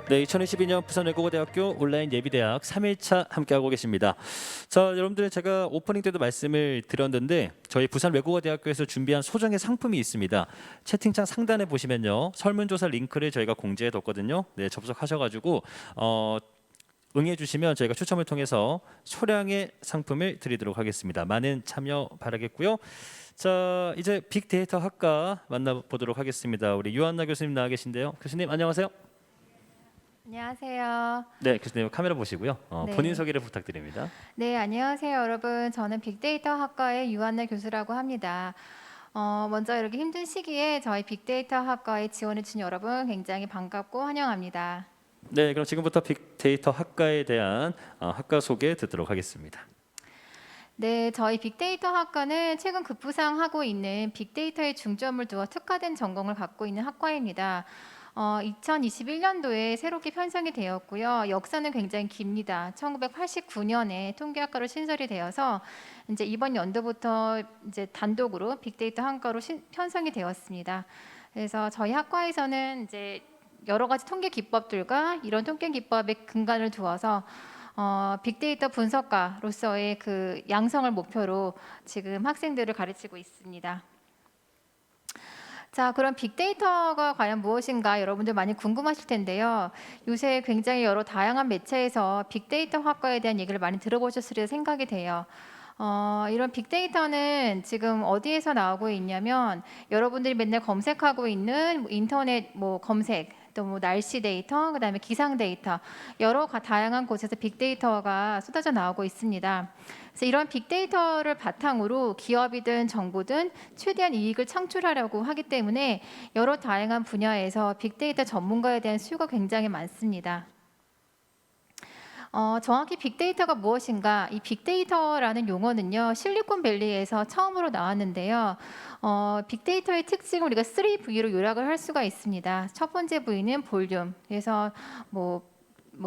네, 2022년 부산외국어대학교 온라인 예비대학 3일차 함께하고 계십니다. 자, 여러분들 제가 오프닝 때도 말씀을 드렸는데 저희 부산외국어대학교에서 준비한 소정의 상품이 있습니다. 채팅창 상단에 보시면요. 설문조사 링크를 저희가 공지해뒀거든요. 네, 접속하셔가지고 응해주시면 저희가 추첨을 통해서 소량의 상품을 드리도록 하겠습니다. 많은 참여 바라겠고요. 자, 이제 빅데이터 학과 만나보도록 하겠습니다. 우리 유한나 교수님 나와 계신데요. 교수님 안녕하세요. 안녕하세요. 네, 교수님 카메라 보시고요. 네. 본인 소개를 부탁드립니다. 네, 안녕하세요, 여러분. 저는 빅데이터 학과의 유한나 교수라고 합니다. 먼저 이렇게 힘든 시기에 저희 빅데이터 학과에 지원해 주신 여러분 굉장히 반갑고 환영합니다. 네, 그럼 지금부터 빅데이터 학과에 대한 학과 소개 듣도록 하겠습니다. 네, 저희 빅데이터 학과는 최근 급부상하고 있는 빅데이터에 중점을 두어 특화된 전공을 갖고 있는 학과입니다. 2021년도에 새롭게 편성이 되었고요. 역사는 굉장히 깁니다. 1989년에 통계학과로 신설이 되어서 이제 이번 연도부터 이제 단독으로 빅데이터 학과로 편성이 되었습니다. 그래서 저희 학과에서는 이제 여러 가지 통계 기법들과 이런 통계 기법의 근간을 두어서 빅데이터 분석가로서의 그 양성을 목표로 지금 학생들을 가르치고 있습니다. 자, 그럼 빅데이터가 과연 무엇인가 여러분들 많이 궁금하실 텐데요. 요새 굉장히 여러 다양한 매체에서 빅데이터 학과에 대한 얘기를 많이 들어보셨으리라 생각이 돼요. 이런 빅데이터는 지금 어디에서 나오고 있냐면 여러분들이 맨날 검색하고 있는 인터넷 검색 또 날씨 데이터, 그다음에 기상 데이터 여러 다양한 곳에서 빅데이터가 쏟아져 나오고 있습니다. 그래서 이런 빅데이터를 바탕으로 기업이든 정부든 최대한 이익을 창출하려고 하기 때문에 여러 다양한 분야에서 빅데이터 전문가에 대한 수요가 굉장히 많습니다. 정확히 빅데이터가 무엇인가? 이 빅데이터라는 용어는요, 실리콘밸리에서 처음으로 나왔는데요. 빅데이터의 특징을 우리가 3V로 요약을 할 수가 있습니다. 첫 번째 V는 볼륨. 그래서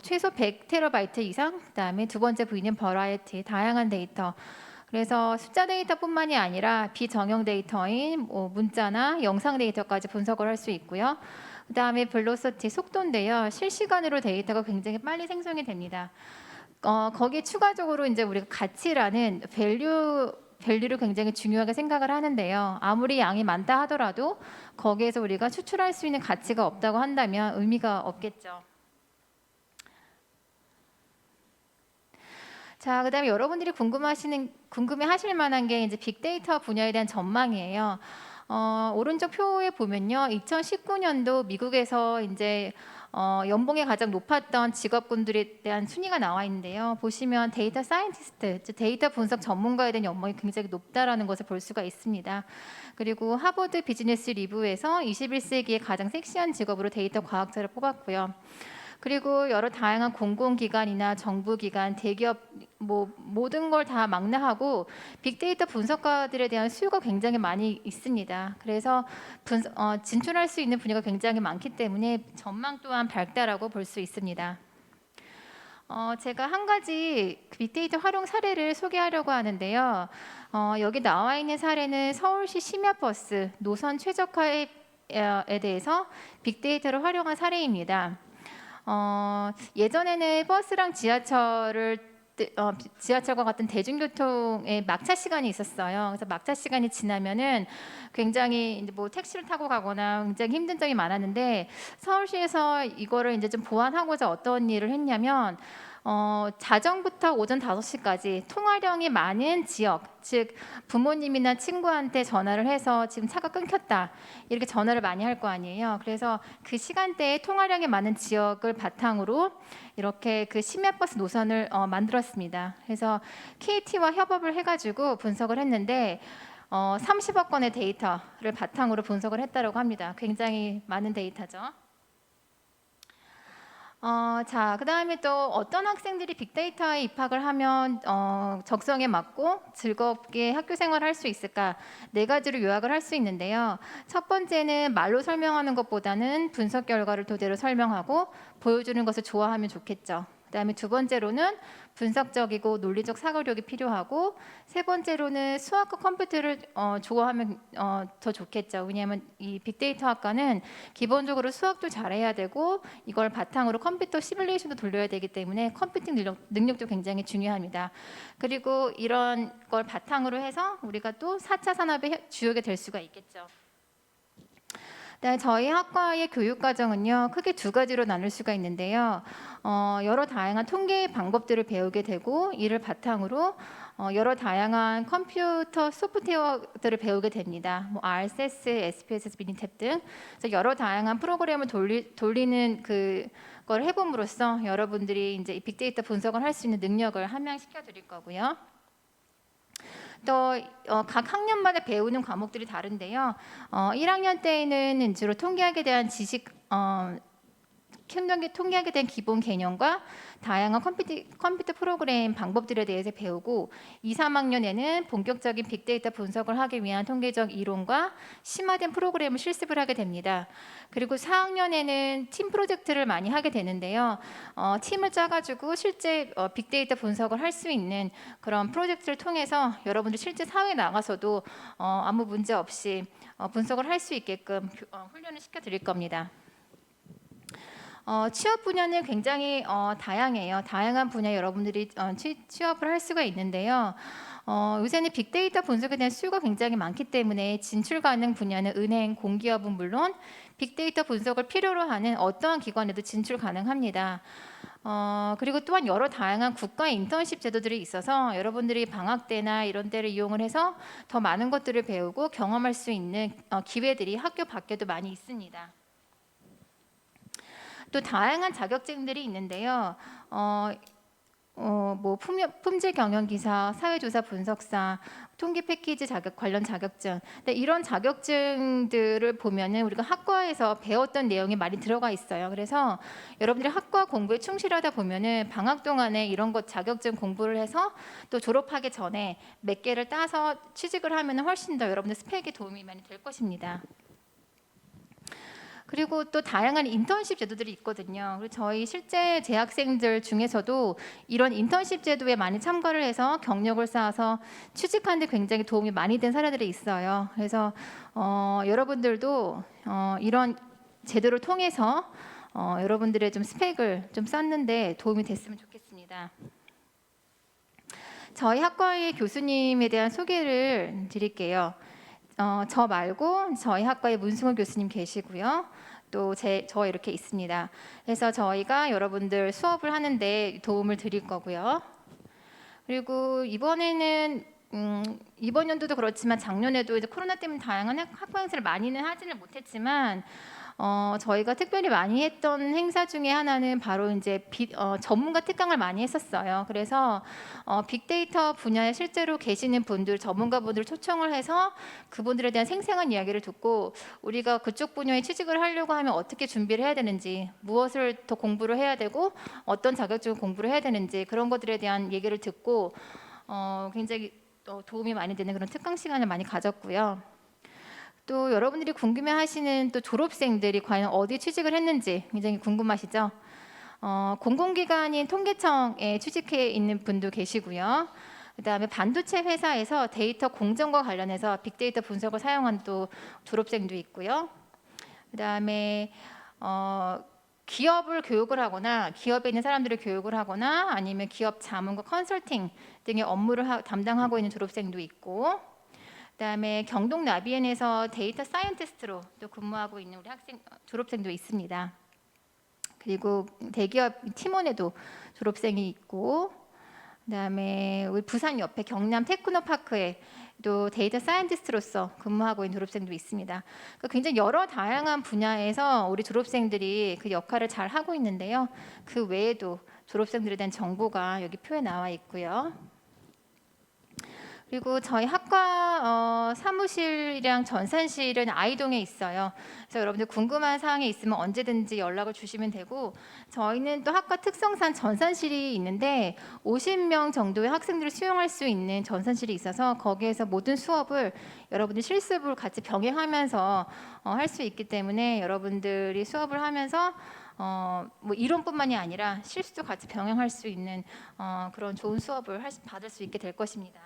최소 100TB 이상, 그다음에 두 번째 V는 버라이어티, 다양한 데이터. 그래서 숫자 데이터뿐만이 아니라 비정형 데이터인 문자나 영상 데이터까지 분석을 할 수 있고요. 그다음에 velocity, 속도인데요. 실시간으로 데이터가 굉장히 빨리 생성이 됩니다. 거기에 추가적으로 이제 우리가 가치라는 밸류를 굉장히 중요하게 생각을 하는데요. 아무리 양이 많다 하더라도 거기에서 우리가 추출할 수 있는 가치가 없다고 한다면 의미가 없겠죠. 자, 그다음에 여러분들이 궁금해하실 만한 게 이제 빅데이터 분야에 대한 전망이에요. 오른쪽 표에 보면요, 2019년도 미국에서 이제 연봉이 가장 높았던 직업군들에 대한 순위가 나와 있는데요. 보시면 데이터 사이언티스트, 즉 데이터 분석 전문가에 대한 연봉이 굉장히 높다라는 것을 볼 수가 있습니다. 그리고 하버드 비즈니스 리뷰에서 21세기의 가장 섹시한 직업으로 데이터 과학자를 뽑았고요. 그리고 여러 다양한 공공기관이나 정부기관, 대기업 모든 걸 다 망라하고 빅데이터 분석가들에 대한 수요가 굉장히 많이 있습니다. 그래서 진출할 수 있는 분야가 굉장히 많기 때문에 전망 또한 밝다라고 볼 수 있습니다. 제가 한 가지 빅데이터 활용 사례를 소개하려고 하는데요. 여기 나와 있는 사례는 서울시 심야버스 노선 최적화에 대해서 빅데이터를 활용한 사례입니다. 예전에는 버스랑 지하철과 같은 대중교통의 막차 시간이 있었어요. 그래서 막차 시간이 지나면은 굉장히 이제 택시를 타고 가거나 굉장히 힘든 점이 많았는데 서울시에서 이거를 이제 좀 보완하고자 어떤 일을 했냐면 자정부터 오전 5시까지 통화량이 많은 지역, 즉 부모님이나 친구한테 전화를 해서 지금 차가 끊겼다 이렇게 전화를 많이 할 거 아니에요. 그래서 그 시간대에 통화량이 많은 지역을 바탕으로 이렇게 그 심야버스 노선을 만들었습니다. 그래서 KT와 협업을 해가지고 분석을 했는데 30억 건의 데이터를 바탕으로 분석을 했다고 합니다. 굉장히 많은 데이터죠. 자, 그다음에 또 어떤 학생들이 빅데이터에 입학을 하면 적성에 맞고 즐겁게 학교 생활을 할 수 있을까? 네 가지로 요약을 할 수 있는데요. 첫 번째는 말로 설명하는 것보다는 분석 결과를 토대로 설명하고 보여주는 것을 좋아하면 좋겠죠. 그다음에 두 번째로는 분석적이고 논리적 사고력이 필요하고 세 번째로는 수학과 컴퓨터를 좋아하면 더 좋겠죠. 왜냐하면 이 빅데이터 학과는 기본적으로 수학도 잘해야 되고 이걸 바탕으로 컴퓨터 시뮬레이션도 돌려야 되기 때문에 컴퓨팅 능력도 굉장히 중요합니다. 그리고 이런 걸 바탕으로 해서 우리가 또 4차 산업의 주역이 될 수가 있겠죠. 네, 저희 학과의 교육 과정은요 크게 두 가지로 나눌 수가 있는데요. 여러 다양한 통계 방법들을 배우게 되고 이를 바탕으로 여러 다양한 컴퓨터 소프트웨어들을 배우게 됩니다. 뭐 RSS, SPSS, 미니탭 등 그래서 여러 다양한 프로그램을 돌리는 그걸 해봄으로써 여러분들이 이제 빅데이터 분석을 할 수 있는 능력을 함양시켜 드릴 거고요. 또 각 학년마다 배우는 과목들이 다른데요. 1학년 때에는 주로 통계학에 대한 지식, 통계학에 대한 기본 개념과 다양한 컴퓨터 프로그램 방법들에 대해서 배우고 2, 3학년에는 본격적인 빅데이터 분석을 하기 위한 통계적 이론과 심화된 프로그램을 실습을 하게 됩니다. 그리고 4학년에는 팀 프로젝트를 많이 하게 되는데요. 팀을 짜가지고 실제 빅데이터 분석을 할 수 있는 그런 프로젝트를 통해서 여러분들 실제 사회에 나가서도 아무 문제 없이 분석을 할 수 있게끔 훈련을 시켜드릴 겁니다. 취업 분야는 굉장히 다양해요. 다양한 분야에 여러분들이 취업을 할 수가 있는데요. 요새는 빅데이터 분석에 대한 수요가 굉장히 많기 때문에 진출 가능 분야는 은행, 공기업은 물론 빅데이터 분석을 필요로 하는 어떠한 기관에도 진출 가능합니다. 그리고 또한 여러 다양한 국가 인턴십 제도들이 있어서 여러분들이 방학 때나 이런 때를 이용을 해서 더 많은 것들을 배우고 경험할 수 있는 기회들이 학교 밖에도 많이 있습니다. 또 다양한 자격증들이 있는데요. 뭐 품질 경영 기사, 사회조사 분석사, 통계 패키지 관련 자격증. 근데 이런 자격증들을 보면은 우리가 학과에서 배웠던 내용이 많이 들어가 있어요. 그래서 여러분들이 학과 공부에 충실하다 보면은 방학 동안에 이런 것 자격증 공부를 해서 또 졸업하기 전에 몇 개를 따서 취직을 하면은 훨씬 더 여러분들 스펙에 도움이 많이 될 것입니다. 그리고 또 다양한 인턴십 제도들이 있거든요. 그리고 저희 실제 재학생들 중에서도 이런 인턴십 제도에 많이 참가를 해서 경력을 쌓아서 취직하는 데 굉장히 도움이 많이 된 사례들이 있어요. 그래서 여러분들도 이런 제도를 통해서 여러분들의 좀 스펙을 좀 쌓는데 도움이 됐으면 좋겠습니다. 저희 학과의 교수님에 대한 소개를 드릴게요. 저 말고 저희 학과에 문승호 교수님 계시고요. 또 저 이렇게 있습니다. 그래서 저희가 여러분들 수업을 하는데 도움을 드릴 거고요. 그리고 이번에는 이번 연도도 그렇지만 작년에도 이제 코로나 때문에 다양한 학과 행사를 많이는 하지는 못했지만 저희가 특별히 많이 했던 행사 중에 하나는 바로 이제 전문가 특강을 많이 했었어요. 그래서 빅데이터 분야에 실제로 계시는 분들, 전문가분들을 초청을 해서 그분들에 대한 생생한 이야기를 듣고 우리가 그쪽 분야에 취직을 하려고 하면 어떻게 준비를 해야 되는지, 무엇을 더 공부를 해야 되고 어떤 자격증을 공부를 해야 되는지 그런 것들에 대한 얘기를 듣고 굉장히 도움이 많이 되는 그런 특강 시간을 많이 가졌고요. 또 여러분들이 궁금해하시는 또 졸업생들이 과연 어디 취직을 했는지 굉장히 궁금하시죠? 공공기관인 통계청에 취직해 있는 분도 계시고요. 그다음에 반도체 회사에서 데이터 공정과 관련해서 빅데이터 분석을 사용한 또 졸업생도 있고요. 그다음에 기업을 교육을 하거나 기업에 있는 사람들을 교육을 하거나 아니면 기업 자문과 컨설팅 등의 업무를 담당하고 있는 졸업생도 있고, 그다음에 경동 나비엔에서 데이터 사이언티스트로 또 근무하고 있는 우리 졸업생도 있습니다. 그리고 대기업 팀원에도 졸업생이 있고, 그다음에 우리 부산 옆에 경남 테크노파크에 또 데이터 사이언티스트로서 근무하고 있는 졸업생도 있습니다. 그러니까 굉장히 여러 다양한 분야에서 우리 졸업생들이 그 역할을 잘 하고 있는데요. 그 외에도 졸업생들에 대한 정보가 여기 표에 나와 있고요. 그리고 저희 학과 사무실이랑 전산실은 아이동에 있어요. 그래서 여러분들 궁금한 사항이 있으면 언제든지 연락을 주시면 되고, 저희는 또 학과 특성상 전산실이 있는데 50명 정도의 학생들을 수용할 수 있는 전산실이 있어서 거기에서 모든 수업을 여러분들 실습을 같이 병행하면서 할 수 있기 때문에 여러분들이 수업을 하면서 뭐 이론뿐만이 아니라 실수도 같이 병행할 수 있는 그런 좋은 수업을 받을 수 있게 될 것입니다.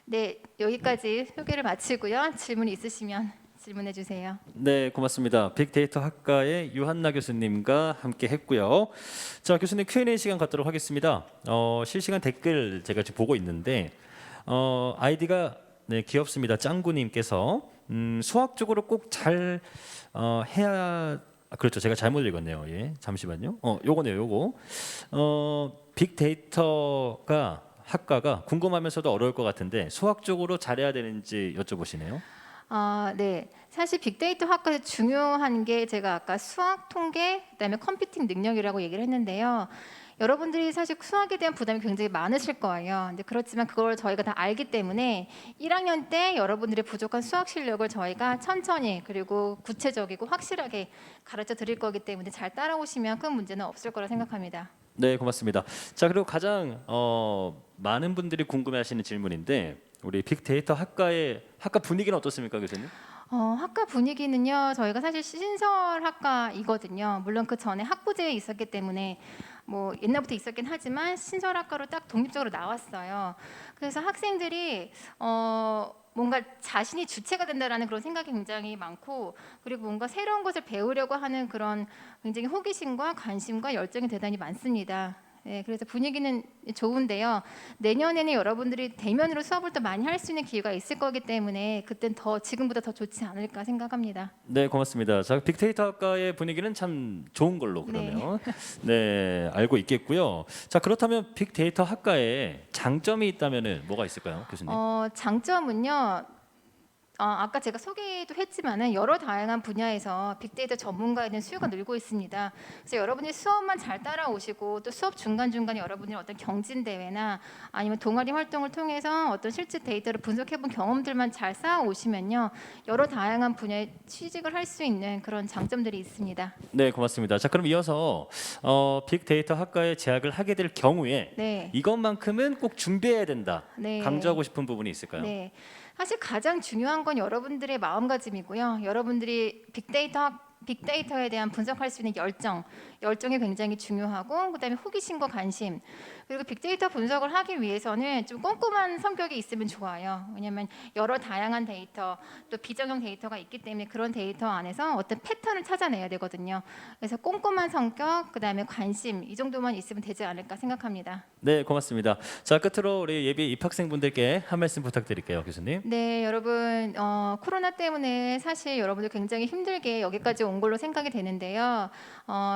네, 여기까지 소개를 마치고요. 질문 있으시면 질문해 주세요. 네, 고맙습니다. 빅데이터 학과의 유한나 교수님과 함께 했고요. 자, 교수님 Q&A 시간 갖도록 하겠습니다. 실시간 댓글 제가 지금 보고 있는데 아이디가 네, 귀엽습니다. 짱구님께서 수학적으로 꼭 잘 해야 그렇죠. 제가 잘못 읽었네요. 예, 잠시만요. 요거네요. 요거 빅데이터가 학과가 궁금하면서도 어려울 것 같은데 수학적으로 잘해야 되는지 여쭤보시네요. 네. 사실 빅데이터 학과에서 중요한 게 제가 아까 수학, 통계, 그다음에 컴퓨팅 능력이라고 얘기를 했는데요. 여러분들이 사실 수학에 대한 부담이 굉장히 많으실 거예요. 근데 그렇지만 그걸 저희가 다 알기 때문에 1학년 때 여러분들의 부족한 수학 실력을 저희가 천천히 그리고 구체적이고 확실하게 가르쳐 드릴 거기 때문에 잘 따라오시면 큰 문제는 없을 거라 생각합니다. 네, 고맙습니다. 자, 그리고 가장 많은 분들이 궁금해하시는 질문인데 우리 빅데이터 학과의 학과 분위기는 어떻습니까, 교수님? 학과 분위기는요. 저희가 사실 신설 학과이거든요. 물론 그 전에 학부제에 있었기 때문에 뭐 옛날부터 있었긴 하지만 신설 학과로 딱 독립적으로 나왔어요. 그래서 학생들이 뭔가 자신이 주체가 된다라는 그런 생각이 굉장히 많고 그리고 뭔가 새로운 것을 배우려고 하는 그런 굉장히 호기심과 관심과 열정이 대단히 많습니다. 네, 그래서 분위기는 좋은데요. 내년에는 여러분들이 대면으로 수업을 더 많이 할 수 있는 기회가 있을 거기 때문에 그땐 더 지금보다 더 좋지 않을까 생각합니다. 네, 고맙습니다. 자, 빅데이터 학과의 분위기는 참 좋은 걸로 그러면 네, 알고 있겠고요. 자, 그렇다면 빅데이터 학과에 장점이 있다면은 뭐가 있을까요, 교수님? 장점은요. 아까 제가 소개도 했지만은 여러 다양한 분야에서 빅데이터 전문가에 대한 수요가 늘고 있습니다. 그래서 여러분이 수업만 잘 따라오시고 또 수업 중간중간에 여러분이 어떤 경진 대회나 아니면 동아리 활동을 통해서 어떤 실제 데이터를 분석해본 경험들만 잘 쌓아오시면요. 여러 다양한 분야에 취직을 할 수 있는 그런 장점들이 있습니다. 네, 고맙습니다. 자, 그럼 이어서 빅데이터 학과에 재학을 하게 될 경우에 네. 이것만큼은 꼭 준비해야 된다. 네. 강조하고 싶은 부분이 있을까요? 네. 사실 가장 중요한 건 여러분들의 마음가짐이고요. 여러분들이 빅데이터에 대한 분석할 수 있는 열정이 굉장히 중요하고 그다음에 호기심과 관심 그리고 빅데이터 분석을 하기 위해서는 좀 꼼꼼한 성격이 있으면 좋아요. 왜냐하면 여러 다양한 데이터 또 비정형 데이터가 있기 때문에 그런 데이터 안에서 어떤 패턴을 찾아내야 되거든요. 그래서 꼼꼼한 성격 그다음에 관심 이 정도만 있으면 되지 않을까 생각합니다. 네, 고맙습니다. 자, 끝으로 우리 예비 입학생분들께 한 말씀 부탁드릴게요, 교수님. 네, 여러분 코로나 때문에 사실 여러분들 굉장히 힘들게 여기까지 온 걸로 생각이 되는데요.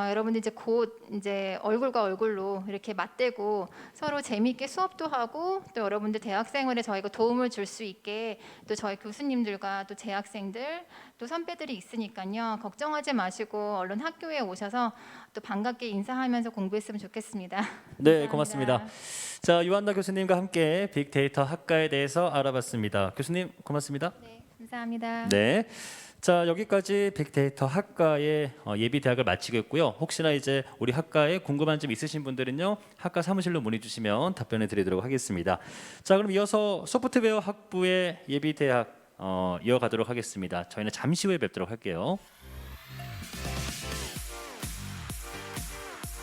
여러분들 이제 곧 이제 얼굴과 얼굴로 이렇게 맞대고 서로 재미있게 수업도 하고 또 여러분들 대학생활에 저희가 도움을 줄 수 있게 또 저희 교수님들과 또 재학생들 또 선배들이 있으니까요. 걱정하지 마시고 얼른 학교에 오셔서 또 반갑게 인사하면서 공부했으면 좋겠습니다. 네, 감사합니다. 고맙습니다. 자, 유한나 교수님과 함께 빅데이터 학과에 대해서 알아봤습니다. 교수님, 고맙습니다. 네, 감사합니다. 네. 자, 여기까지 빅데이터 학과의 예비 대학을 마치겠고요. 혹시나 이제 우리 학과에 궁금한 점 있으신 분들은요. 학과 사무실로 문의 주시면 답변해 드리도록 하겠습니다. 자, 그럼 이어서 소프트웨어 학부의 예비 대학 이어가도록 하겠습니다. 저희는 잠시 후에 뵙도록 할게요.